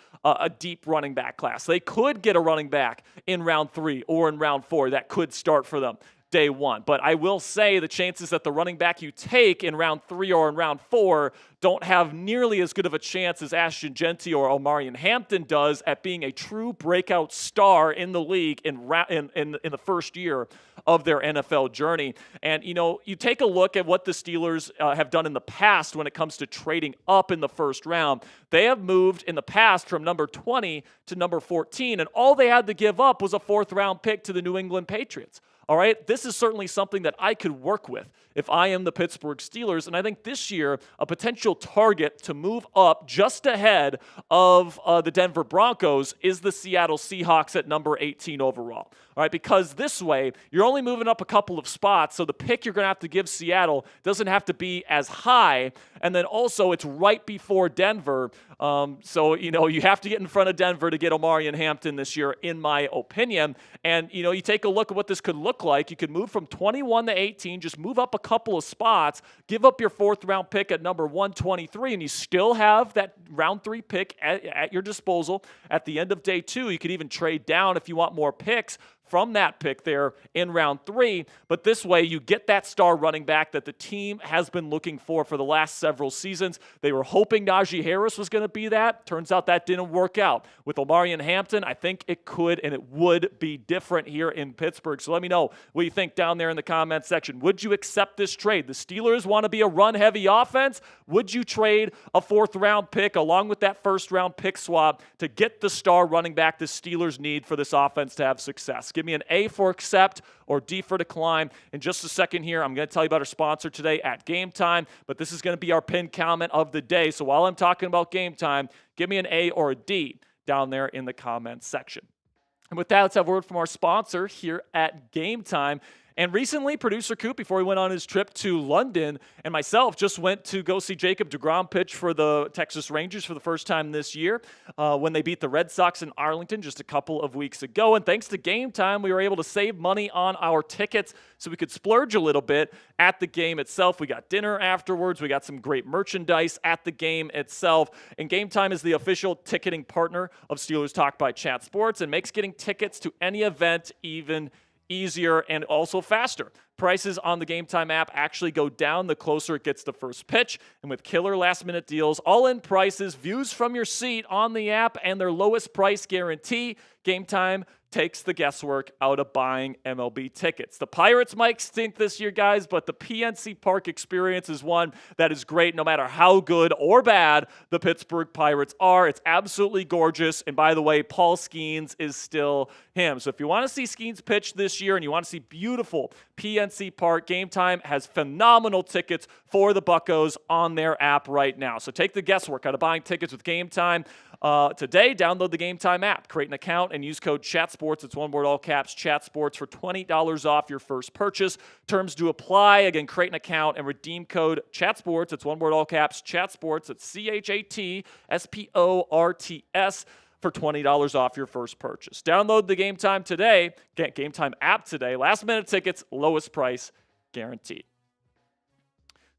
deep running back class. They could get a running back in round 3 or in round 4 that could start for them day one. But I will say the chances that the running back you take in round 3 or in round 4 don't have nearly as good of a chance as Ashton Genty or Omarion Hampton does at being a true breakout star in the league in the first year of their NFL journey. And, you take a look at what the Steelers have done in the past when it comes to trading up in the first round. They have moved in the past from number 20 to number 14, and all they had to give up was a 4th-round pick to the New England Patriots. All right, this is certainly something that I could work with if I am the Pittsburgh Steelers. And I think this year, a potential target to move up just ahead of the Denver Broncos is the Seattle Seahawks at number 18 overall. All right, because this way, you're only moving up a couple of spots, so the pick you're going to have to give Seattle doesn't have to be as high. And then also, it's right before Denver. So, you have to get in front of Denver to get Omari and Hampton this year, in my opinion. And, you take a look at what this could look like. You could move from 21 to 18, just move up a couple of spots, give up your 4th-round pick at number 123, and you still have that round 3 pick at your disposal at the end of day 2. You could even trade down if you want more picks from that pick there in round 3. But this way, you get that star running back that the team has been looking for the last several seasons. They were hoping Najee Harris was going to be that. Turns out that didn't work out. With Omari and Hampton, I think it could and it would be different here in Pittsburgh. So let me know what you think down there in the comments section. Would you accept this trade? The Steelers want to be a run-heavy offense. Would you trade a 4th-round pick along with that 1st-round pick swap to get the star running back the Steelers need for this offense to have success? Give me an A for accept or D for decline. In just a second here, I'm going to tell you about our sponsor today at Game Time, but this is going to be our pinned comment of the day. So while I'm talking about Game Time, give me an A or a D down there in the comments section. And with that, let's have a word from our sponsor here at Game Time. And recently, producer Coop, before he went on his trip to London, and myself just went to go see Jacob deGrom pitch for the Texas Rangers for the first time this year when they beat the Red Sox in Arlington just a couple of weeks ago. And thanks to Game Time, we were able to save money on our tickets so we could splurge a little bit at the game itself. We got dinner afterwards. We got some great merchandise at the game itself. And Game Time is the official ticketing partner of Steelers Talk by Chat Sports and makes getting tickets to any event even easier and also faster. Prices on the Game Time app actually go down the closer it gets to first pitch. And with killer last-minute deals, all-in prices, views from your seat on the app, and their lowest price guarantee, Game Time takes the guesswork out of buying MLB tickets. The Pirates might stink this year, guys, but the PNC Park experience is one that is great no matter how good or bad the Pittsburgh Pirates are. It's absolutely gorgeous. And by the way, Paul Skeens is still him. So if you want to see Skeens pitch this year and you want to see beautiful PNC Park, Game Time has phenomenal tickets for the Buccos on their app right now. So take the guesswork out of buying tickets with Game Time. Today, download the Game Time app, create an account, and use code CHATSPORTS. It's one word, all caps, CHATSPORTS for $20 off your first purchase. Terms do apply. Again, create an account and redeem code CHATSPORTS. It's one word, all caps, CHATSPORTS. It's CHATSPORTS for $20 off your first purchase. Download the Game Time today. Get Game Time app today. Last minute tickets, lowest price guaranteed.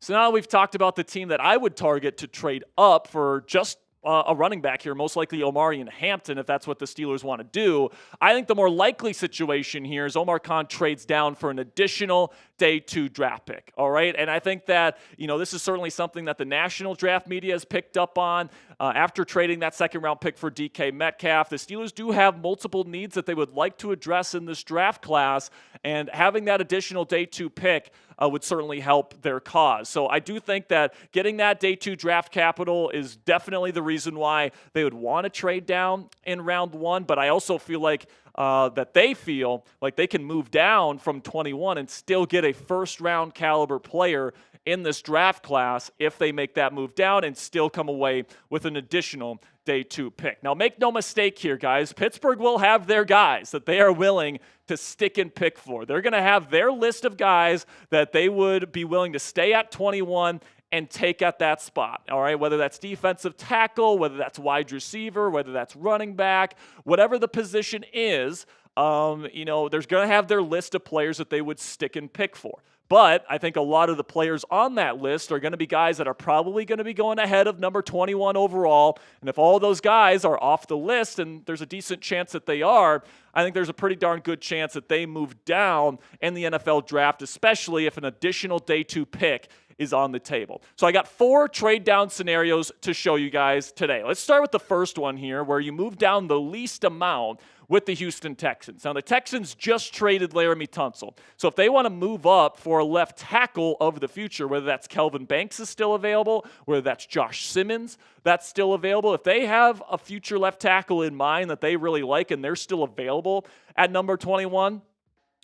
So now we've talked about the team that I would target to trade up for just a running back here, most likely Omarion Hampton, if that's what the Steelers want to do. I think the more likely situation here is Omar Khan trades down for an additional day 2 draft pick. All right. And I think that, this is certainly something that the national draft media has picked up on. After trading that second round pick for DK Metcalf, the Steelers do have multiple needs that they would like to address in this draft class, and having that additional day 2 pick would certainly help their cause. So I do think that getting that day 2 draft capital is definitely the reason why they would want to trade down in round 1, but I also feel like that they feel like they can move down from 21 and still get a first-round caliber player in this draft class if they make that move down and still come away with an additional day 2 pick. Now, make no mistake here, guys. Pittsburgh will have their guys that they are willing to stick and pick for. They're going to have their list of guys that they would be willing to stay at 21 and take at that spot, all right? Whether that's defensive tackle, whether that's wide receiver, whether that's running back, whatever the position is, there's going to have their list of players that they would stick and pick for. But I think a lot of the players on that list are going to be guys that are probably going to be going ahead of number 21 overall. And if all those guys are off the list, and there's a decent chance that they are, I think there's a pretty darn good chance that they move down in the NFL draft, especially if an additional day 2 pick is on the table. So I got 4 trade down scenarios to show you guys today. Let's start with the first one here, where you move down the least amount with the Houston Texans. Now, the Texans just traded Laramie Tunsil. So if they want to move up for a left tackle of the future, whether that's Kelvin Banks is still available, whether that's Josh Simmons that's still available, if they have a future left tackle in mind that they really like and they're still available at number 21,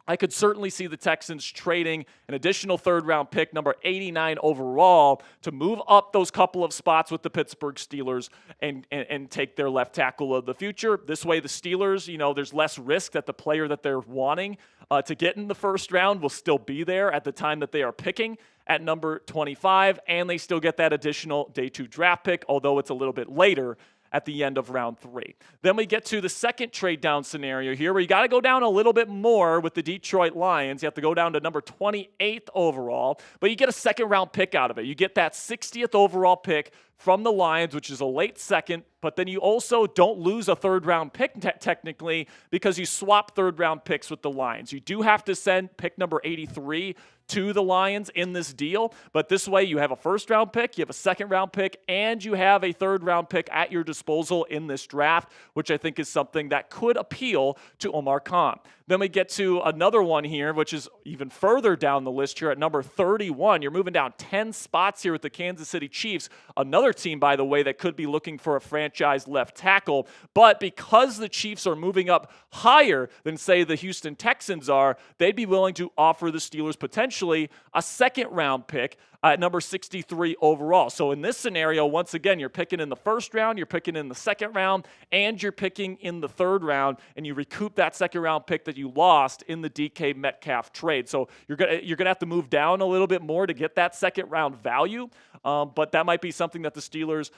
I could certainly see the Texans trading an additional third-round pick, number 89 overall, to move up those couple of spots with the Pittsburgh Steelers and take their left tackle of the future. This way, the Steelers, there's less risk that the player that they're wanting to get in the first round will still be there at the time that they are picking at number 25, and they still get that additional day 2 draft pick, although it's a little bit later at the end of round 3. Then we get to the second trade down scenario here, where you got to go down a little bit more with the Detroit Lions. You have to go down to number 28th overall, but you get a second round pick out of it. You get that 60th overall pick from the Lions, which is a late second, but then you also don't lose a third round pick technically, because you swap third round picks with the Lions. You do have to send pick number 83 to the Lions in this deal, but this way you have a first round pick, you have a second round pick, and you have a third round pick at your disposal in this draft, which I think is something that could appeal to Omar Khan. Then we get to another one here, which is even further down the list here at number 31. You're moving down 10 spots here with the Kansas City Chiefs, another team, by the way, that could be looking for a franchise left tackle. But because the Chiefs are moving up higher than, say, the Houston Texans are, they'd be willing to offer the Steelers potentially a second round pick at number 63 overall. So in this scenario, once again, you're picking in the first round, you're picking in the second round, and you're picking in the third round, and you recoup that second round pick that you lost in the DK Metcalf trade. So you're gonna have to move down a little bit more to get that second round value, but that might be something that the Steelers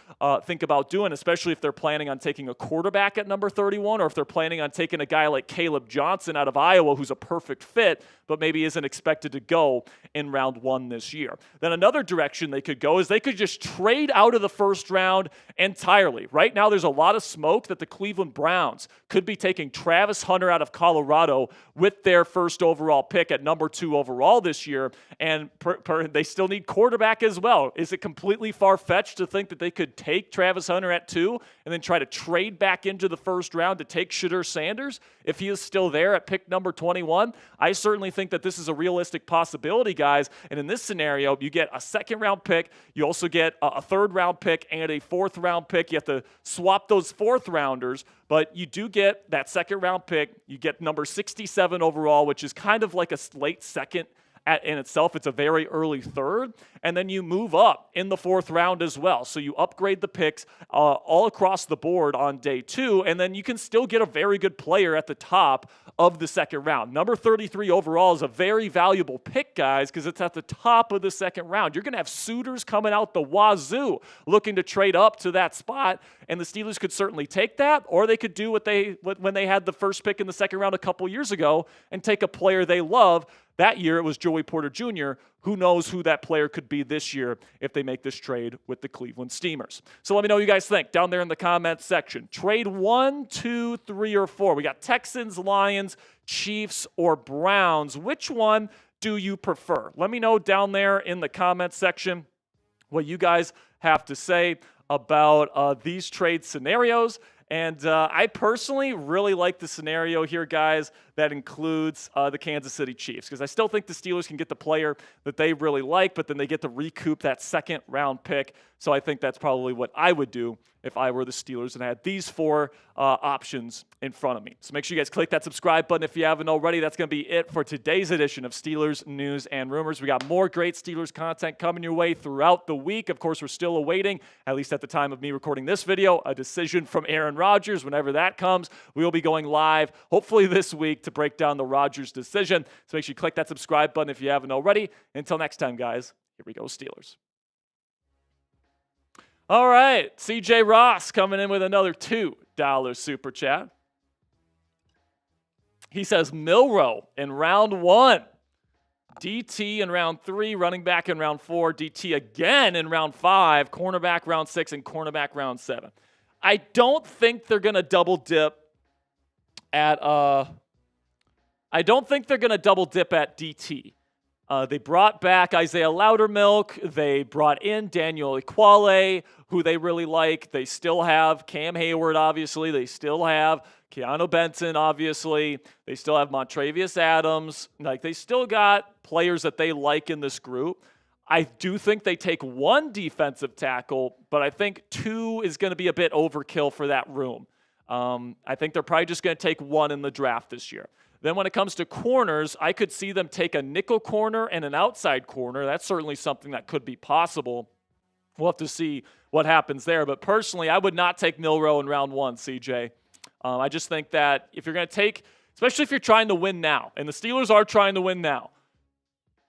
think about doing, especially if they're planning on taking a quarterback at number 31, or if they're planning on taking a guy like Caleb Johnson out of Iowa, who's a perfect fit, but maybe isn't expected to go in round 1 this year. Then another direction they could go is they could just trade out of the first round entirely. Right now, there's a lot of smoke that the Cleveland Browns could be taking Travis Hunter out of Colorado with their first overall pick at number 2 overall this year, and they still need quarterback as well. Is it completely far-fetched to think that they could take Travis Hunter at 2 and then try to trade back into the first round to take Shadur Sanders if he is still there at pick number 21? I certainly think that this is a realistic possibility, guys, and in this scenario, you get a second-round pick, you also get a third-round pick and a fourth-round pick. You have to swap those fourth-rounders, but you do get that second-round pick. You get number 67 overall, which is kind of like a late second in itself. It's a very early third, and then you move up in the fourth round as well. So you upgrade the picks all across the board on day 2, and then you can still get a very good player at the top of the second round. Number 33 overall is a very valuable pick, guys, because it's at the top of the second round. You're going to have suitors coming out the wazoo looking to trade up to that spot, and the Steelers could certainly take that, or they could do when they had the first pick in the second round a couple years ago and take a player they love That year, it was Joey Porter Jr. Who knows who that player could be this year if they make this trade with the Cleveland Steamers. So let me know what you guys think down there in the comments section. Trade 1, 2, 3, or 4. We got Texans, Lions, Chiefs, or Browns. Which one do you prefer? Let me know down there in the comments section what you guys have to say about these trade scenarios. And I personally really like the scenario here, guys, that includes the Kansas City Chiefs, because I still think the Steelers can get the player that they really like, but then they get to recoup that second-round pick. So I think that's probably what I would do if I were the Steelers and I had these 4 options in front of me. So make sure you guys click that subscribe button if you haven't already. That's going to be it for today's edition of Steelers News and Rumors. We got more great Steelers content coming your way throughout the week. Of course, we're still awaiting, at least at the time of me recording this video, a decision from Aaron Rodgers. Whenever that comes, we will be going live, hopefully this week, to break down the Rodgers decision. So make sure you click that subscribe button if you haven't already. Until next time, guys, here we go, Steelers. All right, CJ Ross coming in with another $2 super chat. He says Milroe in round 1, DT in round 3, running back in round 4, DT again in round 5, cornerback round 6, and cornerback round 7. I don't think they're going to double dip at DT. They brought back Isaiah Loudermilk. They brought in Daniel Ekuale, who they really like. They still have Cam Hayward, obviously. They still have Keanu Benson, obviously. They still have Montravius Adams. Like, they still got players that they like in this group. I do think they take 1 defensive tackle, but I think 2 is going to be a bit overkill for that room. I think they're probably just going to take 1 in the draft this year. Then when it comes to corners, I could see them take a nickel corner and an outside corner. That's certainly something that could be possible. We'll have to see what happens there. But personally, I would not take Milroe in round 1, CJ. I just think that if you're going to take, especially if you're trying to win now, and the Steelers are trying to win now,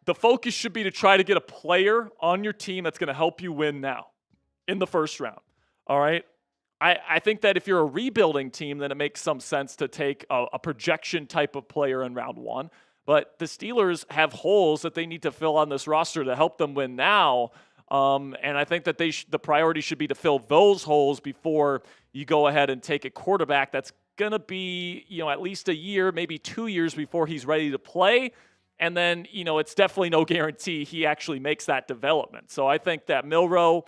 the focus should be to try to get a player on your team that's going to help you win now in the first round. All right? I think that if you're a rebuilding team, then it makes some sense to take a projection type of player in round 1. But the Steelers have holes that they need to fill on this roster to help them win now. And I think that the priority should be to fill those holes before you go ahead and take a quarterback that's going to be, at least a year, maybe 2 years before he's ready to play. And then, it's definitely no guarantee he actually makes that development. So I think that Milroe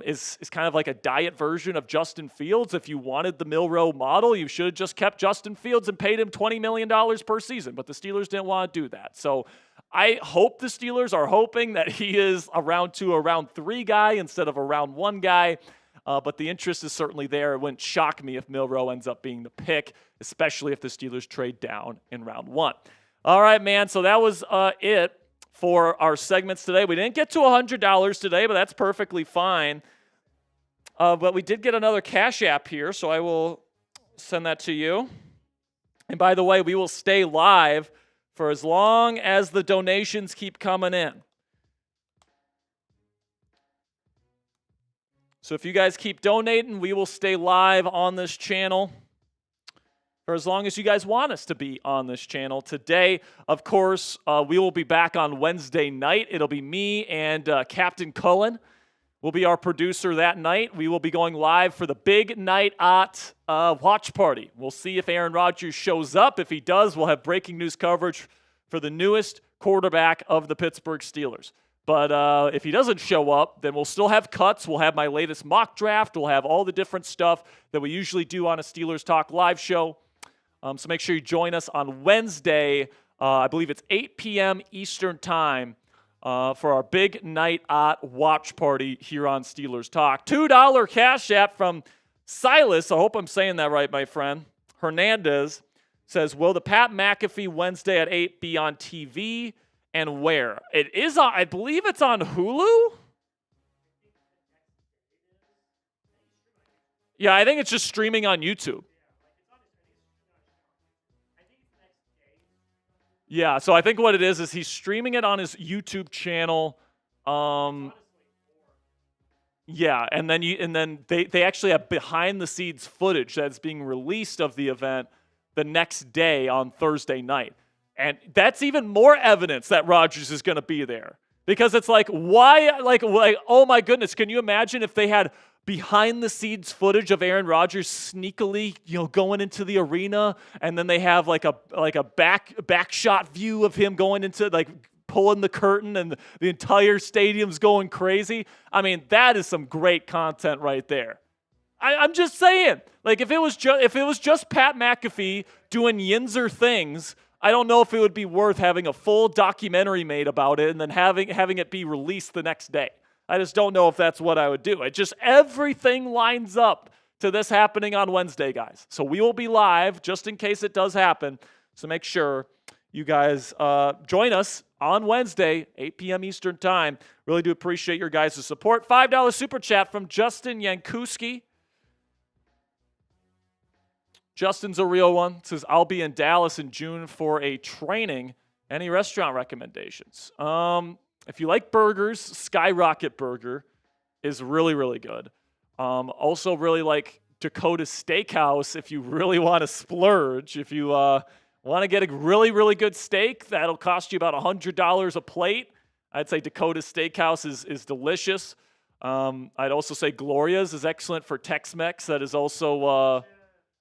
is kind of like a diet version of Justin Fields. If you wanted the Milroe model, you should have just kept Justin Fields and paid him $20 million per season. But the Steelers didn't want to do that. So I hope the Steelers are hoping that he is a round 2 or round 3 guy instead of a round 1 guy. But the interest is certainly there. It wouldn't shock me if Milroe ends up being the pick, especially if the Steelers trade down in round 1. All right, man. So that was it for our segments today. We didn't get to $100 today, but that's perfectly fine. But we did get another Cashapp here, so I will send that to you. And by the way, we will stay live for as long as the donations keep coming in. So if you guys keep donating, we will stay live on this channel for as long as you guys want us to be on this channel. Today, of course, we will be back on Wednesday night. It'll be me and Captain Cullen will be our producer that night. We will be going live for the big night at watch party. We'll see if Aaron Rodgers shows up. If he does, we'll have breaking news coverage for the newest quarterback of the Pittsburgh Steelers. But if he doesn't show up, then we'll still have cuts. We'll have my latest mock draft. We'll have all the different stuff that we usually do on a Steelers Talk live show. So make sure you join us on Wednesday. I believe it's 8 p.m. Eastern Time for our big night at watch party here on Steelers Talk. $2 Cash App from Silas. I hope I'm saying that right, my friend. Hernandez says, will the Pat McAfee Wednesday at 8 be on TV and where? It is on, I believe it's on Hulu. Yeah, I think it's just streaming on YouTube. Yeah, so I think what it is he's streaming it on his YouTube channel. Yeah, and then they actually have behind the scenes footage that's being released of the event the next day on Thursday night. And that's even more evidence that Rodgers is going to be there. Because it's like, why? Like, oh my goodness, can you imagine if they had behind the scenes footage of Aaron Rodgers sneakily, going into the arena, and then they have like a back shot view of him going into, like, pulling the curtain and the entire stadium's going crazy. I mean, that is some great content right there. I'm just saying, like, if it was just Pat McAfee doing Yinzer things, I don't know if it would be worth having a full documentary made about it and then having it be released the next day. I just don't know if that's what I would do. Everything lines up to this happening on Wednesday, guys. So we will be live just in case it does happen. So make sure you guys join us on Wednesday, 8 p.m. Eastern Time. Really do appreciate your guys' support. $5 super chat from Justin Yankuski. Justin's a real one. Says, I'll be in Dallas in June for a training. Any restaurant recommendations? If you like burgers, Skyrocket Burger is really, really good. Also really like Dakota Steakhouse if you really want to splurge. If you want to get a really, really good steak, that'll cost you about $100 a plate. I'd say Dakota Steakhouse is delicious. I'd also say Gloria's is excellent for Tex-Mex. That is also...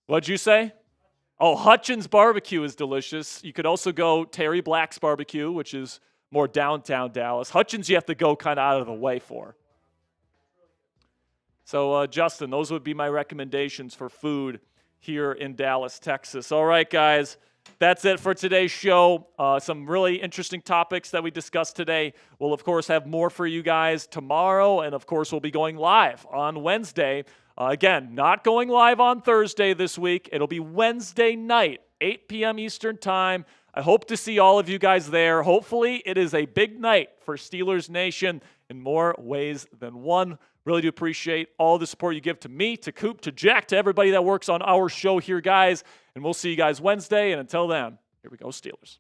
what'd you say? Oh, Hutchins Barbecue is delicious. You could also go Terry Black's Barbecue, which is more downtown Dallas. Hutchins you have to go kind of out of the way for. So, Justin, those would be my recommendations for food here in Dallas, Texas. All right, guys, that's it for today's show. Some really interesting topics that we discussed today. We'll, of course, have more for you guys tomorrow, and, of course, we'll be going live on Wednesday. Again, not going live on Thursday this week. It'll be Wednesday night, 8 p.m. Eastern Time. I hope to see all of you guys there. Hopefully, it is a big night for Steelers Nation in more ways than one. Really do appreciate all the support you give to me, to Coop, to Jack, to everybody that works on our show here, guys. And we'll see you guys Wednesday. And until then, here we go, Steelers.